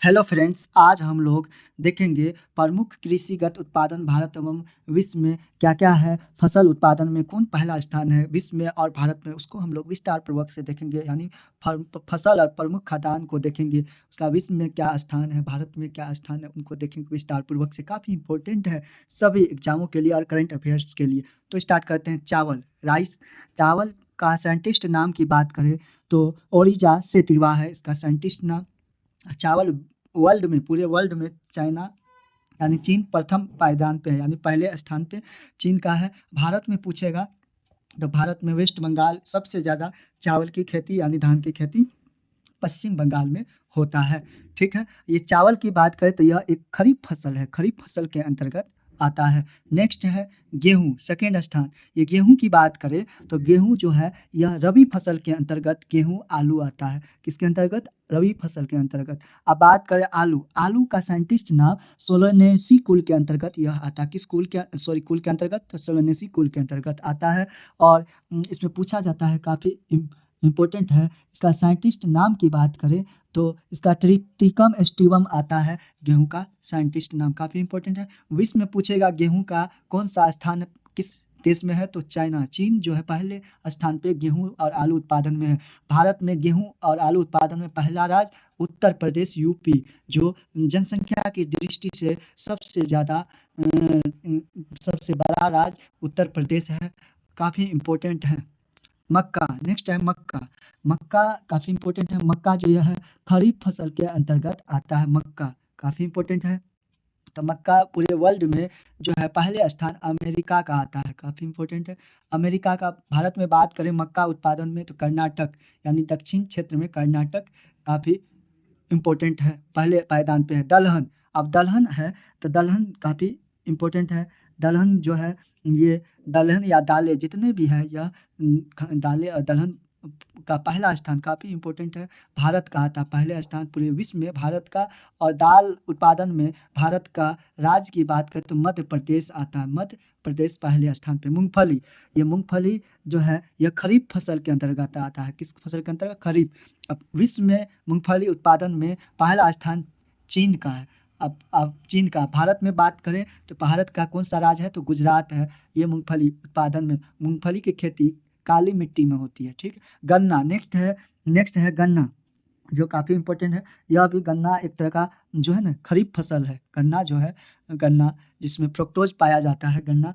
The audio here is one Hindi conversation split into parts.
हेलो फ्रेंड्स, आज हम लोग देखेंगे प्रमुख कृषिगत उत्पादन भारत एवं विश्व में क्या क्या है। फसल उत्पादन में कौन पहला स्थान है विश्व में और भारत में, उसको हम लोग विस्तार पूर्वक से देखेंगे। यानी फसल और प्रमुख खाद्यान्न को देखेंगे, उसका विश्व में क्या स्थान है, भारत में क्या स्थान है, उनको देखेंगे विस्तार पूर्वक से। काफ़ी इंपॉर्टेंट है सभी एग्जामों के लिए और करंट अफेयर्स के लिए। तो स्टार्ट करते हैं। चावल, राइस। चावल का साइंटिस्ट नाम की बात करें तो ओरिजा सेतिवा है इसका साइंटिस्ट नाम। चावल वर्ल्ड में, पूरे वर्ल्ड में चाइना यानी चीन प्रथम पायदान पे है, यानी पहले स्थान पे चीन का है। भारत में पूछेगा तो भारत में वेस्ट बंगाल सबसे ज़्यादा चावल की खेती यानी धान की खेती पश्चिम बंगाल में होता है। ठीक है, ये चावल की बात करें तो यह एक खरीफ फसल है, खरीफ फसल के अंतर्गत आता है। नेक्स्ट है गेहूं, सेकेंड स्थान। ये गेहूं की बात करें तो गेहूं जो है यह रबी फसल के अंतर्गत गेहूं आलू आता है। किसके अंतर्गत? रबी फसल के अंतर्गत। अब बात करें आलू, आलू का साइंटिस्ट नाम सोलोनेसी कुल के अंतर्गत यह आता है। किस कुल के, सॉरी कुल के अंतर्गत? तो सोलोनेसी कुल के अंतर्गत आता है। और इसमें पूछा जाता है, काफ़ी इम्पोर्टेंट है। इसका साइंटिस्ट नाम की बात करें तो इसका ट्रिटिकम एस्टिवम आता है। गेहूं का साइंटिस्ट नाम काफ़ी इंपॉर्टेंट है। विश्व में पूछेगा गेहूं का कौन सा स्थान किस देश में है, तो चाइना, चीन जो है पहले स्थान पे गेहूं और आलू उत्पादन में है। भारत में गेहूं और आलू उत्पादन में पहला राज्य उत्तर प्रदेश, यूपी, जो जनसंख्या की दृष्टि से सबसे ज़्यादा सबसे बड़ा राज्य उत्तर प्रदेश है। काफ़ी इम्पोर्टेंट है। मक्का, नेक्स्ट है मक्का। मक्का काफ़ी इंपॉर्टेंट है। मक्का जो यह है खरीफ फसल के अंतर्गत आता है। मक्का काफ़ी इंपॉर्टेंट है। तो मक्का पूरे वर्ल्ड में जो है पहले स्थान अमेरिका का आता है। काफ़ी इंपॉर्टेंट है अमेरिका का। भारत में बात करें मक्का उत्पादन में तो कर्नाटक यानी दक्षिण क्षेत्र में कर्नाटक काफ़ी इम्पोर्टेंट है, पहले पायदान पे है। दलहन, अब दलहन है तो दलहन काफ़ी इम्पोर्टेंट है। दलहन जो है, ये दलहन या दालें जितने भी हैं यह दालें और दलहन का पहला स्थान काफ़ी इम्पोर्टेंट है। भारत का आता है पहले स्थान पूरे विश्व में भारत का। और दाल उत्पादन में भारत का राज्य की बात करें तो मध्य प्रदेश आता है। मध्य प्रदेश पहले स्थान पे। मूंगफली, ये मूंगफली जो है यह खरीफ फसल के अंतर्गत आता है। किस फसल के अंतर्गत? खरीफ। अब विश्व में मूंगफली उत्पादन में पहला स्थान चीन का है। अब चीन का, भारत में बात करें तो भारत का कौन सा राज्य है, तो गुजरात है। ये मूंगफली उत्पादन में, मूंगफली की खेती काली मिट्टी में होती है। ठीक है। गन्ना, नेक्स्ट है गन्ना, जो काफ़ी इंपॉर्टेंट है। यह भी गन्ना एक तरह का जो है ना खरीफ फसल है। गन्ना जो है, गन्ना जिसमें फ्रुक्टोज पाया जाता है, गन्ना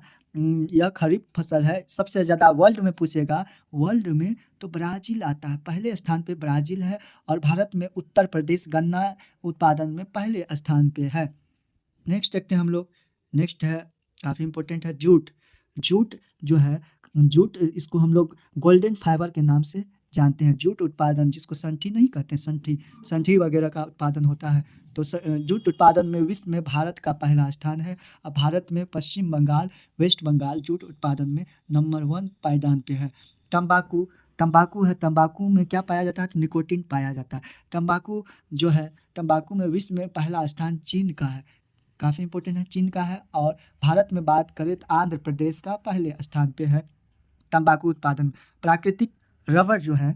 यह खरीफ फसल है। सबसे ज़्यादा वर्ल्ड में पूछेगा, वर्ल्ड में तो ब्राज़ील आता है, पहले स्थान पे ब्राज़ील है। और भारत में उत्तर प्रदेश गन्ना उत्पादन में पहले स्थान पे है। नेक्स्ट देखते हैं हम लोग। नेक्स्ट है, काफ़ी इंपॉर्टेंट है, जूट। जूट जो है, जूट इसको हम लोग गोल्डन फाइबर के नाम से जानते हैं। जूट उत्पादन जिसको संठी नहीं कहते हैं, संठी, संठी वगैरह का उत्पादन होता है। तो जूट उत्पादन में विश्व में भारत का पहला स्थान है। अब भारत में पश्चिम बंगाल, वेस्ट बंगाल जूट उत्पादन में नंबर 1 पायदान पे है। तंबाकू, तंबाकू है। तंबाकू में क्या पाया जाता है? तो निकोटीन पाया जाता है। तंबाकू जो है, तंबाकू में विश्व में पहला स्थान चीन का है। काफ़ी इंपॉर्टेंट है, चीन का है। और भारत में बात करें तो आंध्र प्रदेश का पहले स्थान पे है तंबाकू उत्पादन। प्राकृतिक रबर जो है,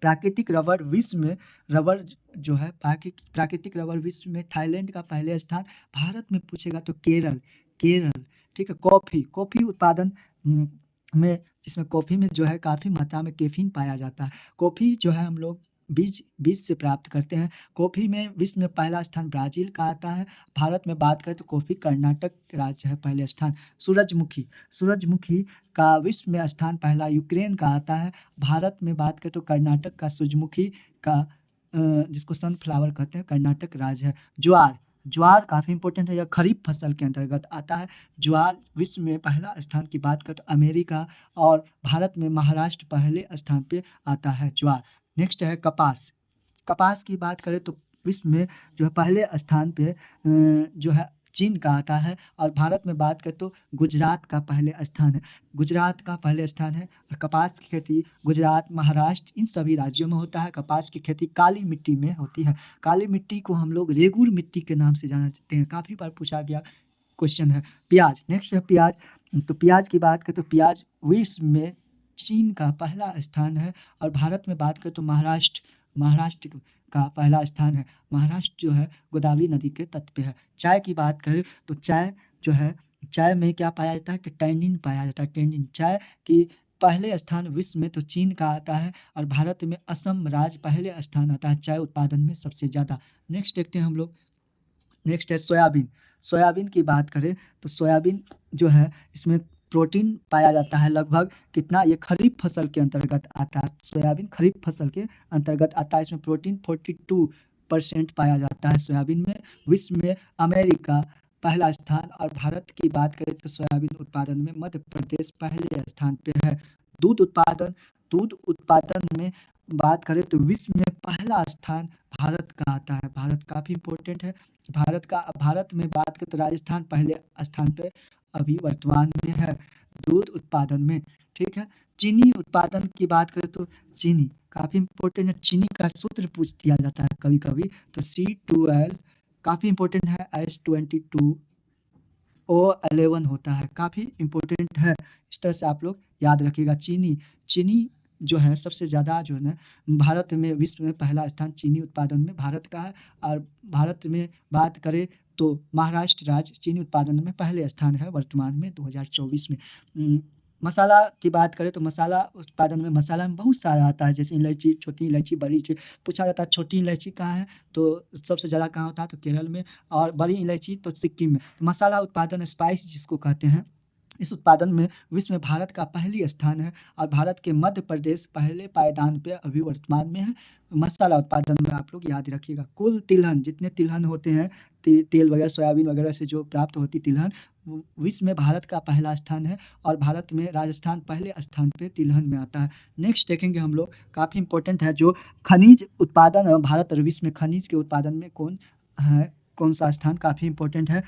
प्राकृतिक रबर विश्व में, रबर जो है प्राकृतिक रबर विश्व में थाईलैंड का पहले स्थान। भारत में पूछेगा तो केरल, केरल। ठीक है। कॉफ़ी, कॉफ़ी उत्पादन में, जिसमें कॉफ़ी में जो है काफ़ी मात्रा में कैफीन पाया जाता है। कॉफ़ी जो है हम लोग बीज बीज से प्राप्त करते हैं। कॉफ़ी में विश्व में पहला स्थान ब्राज़ील का आता है। भारत में बात करें तो कॉफ़ी कर्नाटक राज्य है पहले स्थान। सूरजमुखी, सूरजमुखी का विश्व में स्थान पहला यूक्रेन का आता है। भारत में बात करें तो कर्नाटक का सूरजमुखी का जिसको सनफ्लावर कहते हैं, कर्नाटक राज्य है। ज्वार, ज्वार काफ़ी इंपॉर्टेंट है, यह खरीफ फसल के अंतर्गत आता है। ज्वार विश्व में पहला स्थान की बात करें तो अमेरिका। और भारत में महाराष्ट्र पहले स्थान पे आता है ज्वार। नेक्स्ट है कपास। कपास की बात करें तो विश्व में जो है पहले स्थान पे जो है चीन का आता है। और भारत में बात करें तो गुजरात का पहले स्थान है। गुजरात का पहले स्थान है। और कपास की खेती गुजरात, महाराष्ट्र इन सभी राज्यों में होता है। कपास की खेती काली मिट्टी में होती है। काली मिट्टी को हम लोग रेगुर मिट्टी के नाम से जाना जाते हैं, काफ़ी बार पूछा गया क्वेश्चन है। प्याज, नेक्स्ट है प्याज। तो प्याज की बात करें तो प्याज विश्व में चीन का पहला स्थान है। और भारत में बात करें तो महाराष्ट्र, का पहला स्थान है। महाराष्ट्र जो है गोदावरी नदी के तट पे है। चाय की बात करें तो चाय जो है, चाय में क्या पाया जाता है कि टैनिन पाया जाता है, टैनिन। चाय की पहले स्थान विश्व में तो चीन का आता है और भारत में असम राज्य पहले स्थान आता है चाय उत्पादन में सबसे ज़्यादा। नेक्स्ट देखते हैं हम लोग, नेक्स्ट है सोयाबीन। सोयाबीन की बात करें तो सोयाबीन जो है इसमें प्रोटीन पाया जाता है लगभग कितना, ये खरीफ फसल के अंतर्गत आता है। सोयाबीन खरीफ फसल के अंतर्गत आता है। इसमें प्रोटीन 42% पाया जाता है सोयाबीन में। विश्व में अमेरिका पहला स्थान और भारत की बात करें तो सोयाबीन उत्पादन में मध्य प्रदेश पहले स्थान पे है। दूध उत्पादन, दूध उत्पादन में बात करें तो विश्व में पहला स्थान भारत का आता है। भारत काफ़ी इम्पोर्टेंट है। भारत में बात करें तो राजस्थान पहले स्थान पे अभी वर्तमान में है दूध उत्पादन में। ठीक है। चीनी उत्पादन की बात करें तो चीनी काफ़ी इम्पोर्टेंट है। चीनी का सूत्र पूछ दिया जाता है कभी कभी, तो C2L काफ़ी इम्पोर्टेंट है। S22O11 होता है, काफ़ी इम्पोर्टेंट है। इस तरह से आप लोग याद रखिएगा। चीनी, चीनी जो है सबसे ज़्यादा जो है ना भारत में, विश्व में पहला स्थान चीनी उत्पादन में भारत का है। और भारत में बात करें तो महाराष्ट्र राज्य चीनी उत्पादन में पहले स्थान है वर्तमान में 2024 में। मसाला की बात करें तो मसाला उत्पादन में, मसाला में बहुत सारा आता है, जैसे इलायची, छोटी इलायची, बड़ी इलायची। पूछा जाता है छोटी इलायची कहाँ है तो सबसे ज़्यादा कहाँ होता है तो केरल में, और बड़ी इलायची तो सिक्किम में। मसाला उत्पादन स्पाइस जिसको कहते हैं, इस उत्पादन में विश्व में भारत का पहली स्थान है और भारत के मध्य प्रदेश पहले पायदान पे अभी वर्तमान में है मसाला उत्पादन में। आप लोग याद रखिएगा। कुल तिलहन, जितने तिलहन होते हैं, तेल वगैरह सोयाबीन वगैरह से जो प्राप्त होती तिलहन, विश्व में भारत का पहला स्थान है और भारत में राजस्थान पहले स्थान पे तिलहन में आता है। नेक्स्ट देखेंगे हम लोग, काफ़ी इंपॉर्टेंट है जो खनिज उत्पादन, भारत और विश्व में खनिज के उत्पादन में कौन है, कौन सा स्थान काफ़ी इंपॉर्टेंट है।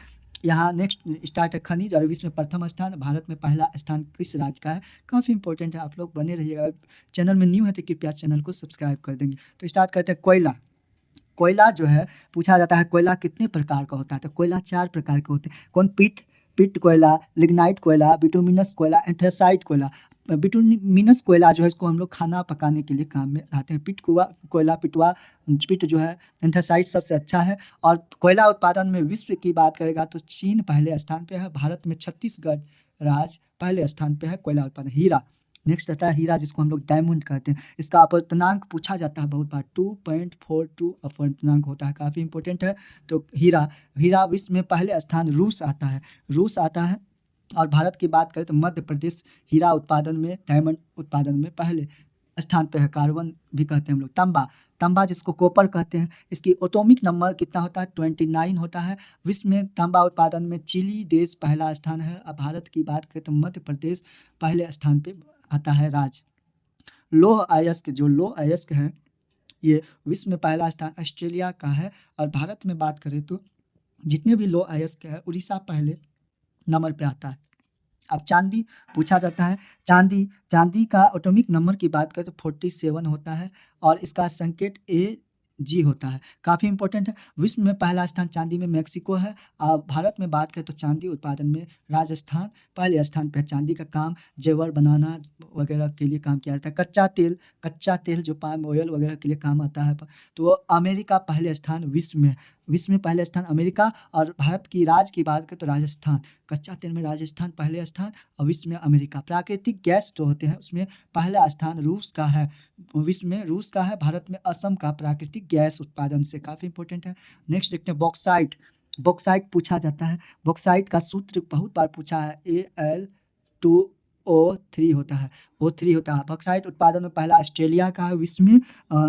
यहाँ नेक्स्ट स्टार्ट है खनिज, और विश्व में प्रथम स्थान, भारत में पहला स्थान किस राज्य का है, काफ़ी इंपॉर्टेंट है। आप लोग बने रहिएगा। चैनल में न्यू है तो कृपया चैनल को सब्सक्राइब कर देंगे। तो स्टार्ट करते हैं। कोयला, कोयला जो है पूछा जाता है कोयला कितने प्रकार का होता है, तो कोयला 4 प्रकार के होते हैं। कौन? पिट, पिट कोयला, लिग्नाइट कोयला, बिटुमिनस कोयला, एंथ्रासाइट कोयला। बिटुमिनस कोयला जो है इसको हम लोग खाना पकाने के लिए काम में लाते हैं। पिट जो है एंथ्रासाइट सबसे अच्छा है। और कोयला उत्पादन में विश्व की बात करेगा तो चीन पहले स्थान पे है। भारत में छत्तीसगढ़ राज्य पहले स्थान पे है कोयला उत्पादन। हीरा, नेक्स्ट आता है हीरा जिसको हम लोग डायमंड कहते हैं। इसका अपवर्तनांक पूछा जाता है बहुत बार, 2.42 अपवर्तनांक होता है, काफ़ी इंपॉर्टेंट है। तो हीरा, हीरा विश्व में पहले स्थान रूस आता है, रूस आता है। और भारत की बात करें तो मध्य प्रदेश हीरा उत्पादन में, डायमंड उत्पादन में पहले स्थान पे है। कार्बन भी कहते हैं हम लोग। तांबा, तांबा जिसको कॉपर कहते हैं, इसकी एटॉमिक नंबर कितना होता है 29 होता है। विश्व में तांबा उत्पादन में चिली देश पहला स्थान है। और भारत की बात करें तो मध्य प्रदेश पहले स्थान पे आता है राज्य। लौह अयस्क, जो लौह अयस्क है ये विश्व में पहला स्थान ऑस्ट्रेलिया का है। और भारत में बात करें तो जितने भी लौह अयस्क है उड़ीसा पहले नंबर पे आता है। अब चांदी पूछा जाता है। चांदी, चांदी का एटॉमिक नंबर की बात करें तो 47 होता है और इसका संकेत AG होता है, काफ़ी इंपॉर्टेंट है। विश्व में पहला स्थान चांदी में मेक्सिको है। भारत में बात करें तो चांदी उत्पादन में राजस्थान पहले स्थान पर। चांदी का काम जेवर बनाना वगैरह के लिए काम किया जाता है। कच्चा तेल, कच्चा तेल जो पाम ऑयल वगैरह के लिए काम आता है। तो अमेरिका पहले स्थान विश्व में, विश्व में पहले स्थान अमेरिका। और भारत की राज्य की बात करें तो राजस्थान, कच्चा तेल में राजस्थान पहले स्थान और विश्व में अमेरिका। प्राकृतिक गैस जो होते हैं उसमें पहला स्थान रूस का है, विश्व में रूस का है। भारत में असम का प्राकृतिक गैस उत्पादन से, काफ़ी इंपॉर्टेंट है। नेक्स्ट देखते हैं बॉक्साइट, बॉक्साइट पूछा जाता है। बॉक्साइट का सूत्र बहुत बार पूछा है, Al2O3 होता है, O3 होता है। बॉक्साइट उत्पादन में पहला ऑस्ट्रेलिया का है विश्व में,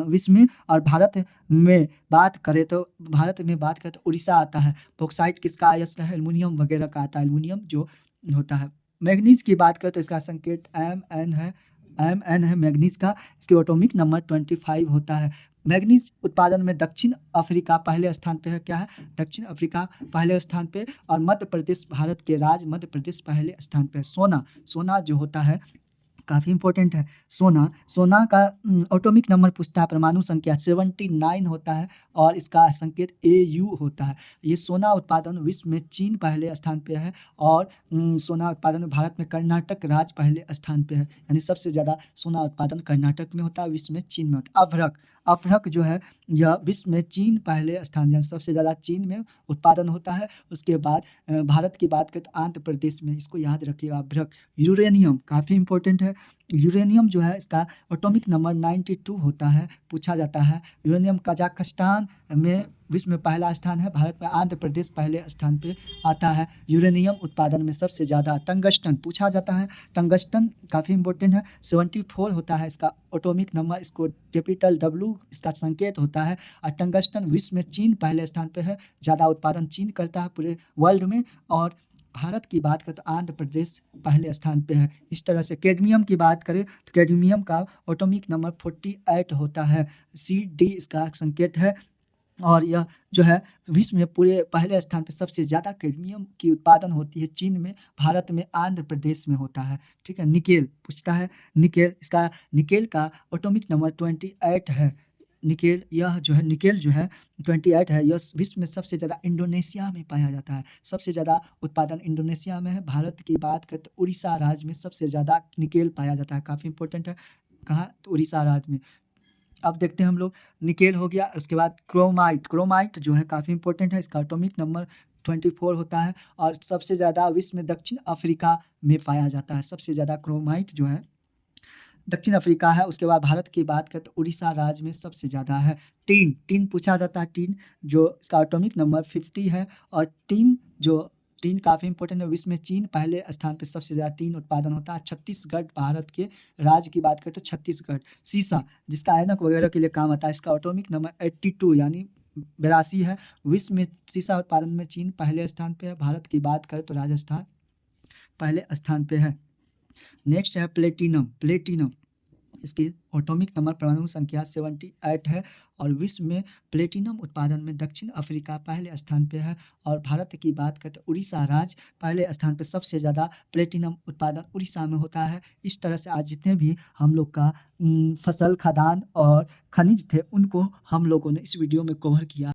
विश्व में। और भारत में बात करें तो उड़ीसा आता है। बॉक्साइट किसका अयस्क है, एल्युमिनियम वगैरह का आता है, एल्युमिनियम जो होता है। मैग्नीज की बात करें तो इसका संकेत Mn है, Mn है मैग्नीज का। इसकी एटॉमिक नंबर 25 होता है। मैग्नीज उत्पादन में दक्षिण अफ्रीका पहले स्थान पे है। क्या है? दक्षिण अफ्रीका पहले स्थान पे। और मध्य प्रदेश, भारत के राज्य मध्य प्रदेश पहले स्थान पे है। सोना, सोना जो होता है काफ़ी इंपॉर्टेंट है। सोना, सोना का एटॉमिक नंबर पूछता है, परमाणु संख्या 79 होता है और इसका संकेत Au होता है। ये सोना उत्पादन विश्व में चीन पहले स्थान पे है और सोना उत्पादन में भारत में कर्नाटक राज्य पहले स्थान पे है। यानी सबसे ज़्यादा सोना उत्पादन कर्नाटक में होता है, विश्व में चीन में होता है। अभ्रक, अभ्रक जो है यह विश्व में चीन पहले स्थान, यानी सबसे ज़्यादा चीन में उत्पादन होता है। उसके बाद भारत की बात करें तो आंध्र प्रदेश में, इसको याद रखिएगा अभ्रक। यूरेनियम काफ़ी इंपॉर्टेंट है। यूरेनियम जो है इसका एटॉमिक नंबर 92 होता है, पूछा जाता है। यूरेनियम कजाकिस्तान में विश्व में पहला स्थान है, भारत में आंध्र प्रदेश पहले स्थान पे आता है। यूरेनियम उत्पादन में सबसे ज़्यादा। टंगस्टन पूछा जाता है, टंगस्टन काफ़ी इंपॉर्टेंट है, 74 होता है इसका एटॉमिक नंबर, इसको कैपिटल W इसका संकेत होता है। और टंगस्टन विश्व में चीन पहले स्थान पे है, ज़्यादा उत्पादन चीन करता है पूरे वर्ल्ड में। और भारत की बात करें तो आंध्र प्रदेश पहले स्थान पे है। इस तरह से कैडमियम की बात करें तो कैडमियम का एटॉमिक नंबर 48 होता है, CD इसका संकेत है। और यह जो है विश्व में पूरे पहले स्थान पे सबसे ज़्यादा कैडमियम की उत्पादन होती है चीन में, भारत में आंध्र प्रदेश में होता है। ठीक है, निकेल पूछता है, निकेल इसका निकेल का एटॉमिक नंबर 28 है। निकेल यह जो है निकेल जो है 28 है। यह विश्व में सबसे ज़्यादा इंडोनेशिया में पाया जाता है, सबसे ज़्यादा उत्पादन इंडोनेशिया में है। भारत की बात करें तो उड़ीसा राज्य में सबसे ज़्यादा निकेल पाया जाता है, काफ़ी इंपॉर्टेंट है। कहाँ? तो उड़ीसा राज्य में। अब देखते हैं हम लोग, निकेल हो गया, उसके बाद क्रोमाइट, क्रोमाइट जो है काफ़ी इंपॉर्टेंट है, इसका एटॉमिक नंबर 24 होता है और सबसे ज़्यादा विश्व में दक्षिण अफ्रीका में पाया जाता है। सबसे ज़्यादा क्रोमाइट जो है दक्षिण अफ्रीका है। उसके बाद भारत की बात करें तो उड़ीसा राज्य में सबसे ज़्यादा है। टीन, टीन पूछा जाता है, टीन जो इसका एटॉमिक नंबर 50 है। और टीन काफ़ी इंपॉर्टेंट है, विश्व में चीन पहले स्थान पे सबसे ज़्यादा टीन उत्पादन होता है। छत्तीसगढ़ भारत के राज्य की बात करें तो छत्तीसगढ़। शीशा जिसका ऐनक वगैरह के लिए काम आता है, इसका एटॉमिक नंबर 82 यानी 82 है। विश्व में शीशा उत्पादन में चीन पहले स्थान पे है। भारत की बात करें तो राजस्थान पहले स्थान पे है। नेक्स्ट है प्लेटिनम, प्लेटिनम इसकी एटॉमिक नंबर परमाणु संख्या 78 है और विश्व में प्लेटिनम उत्पादन में दक्षिण अफ्रीका पहले स्थान पे है। और भारत की बात करें तो उड़ीसा राज्य पहले स्थान पे, सबसे ज़्यादा प्लेटिनम उत्पादन उड़ीसा में होता है। इस तरह से आज जितने भी हम लोग का फसल, खदान और खनिज थे उनको हम लोगों ने इस वीडियो में कवर किया।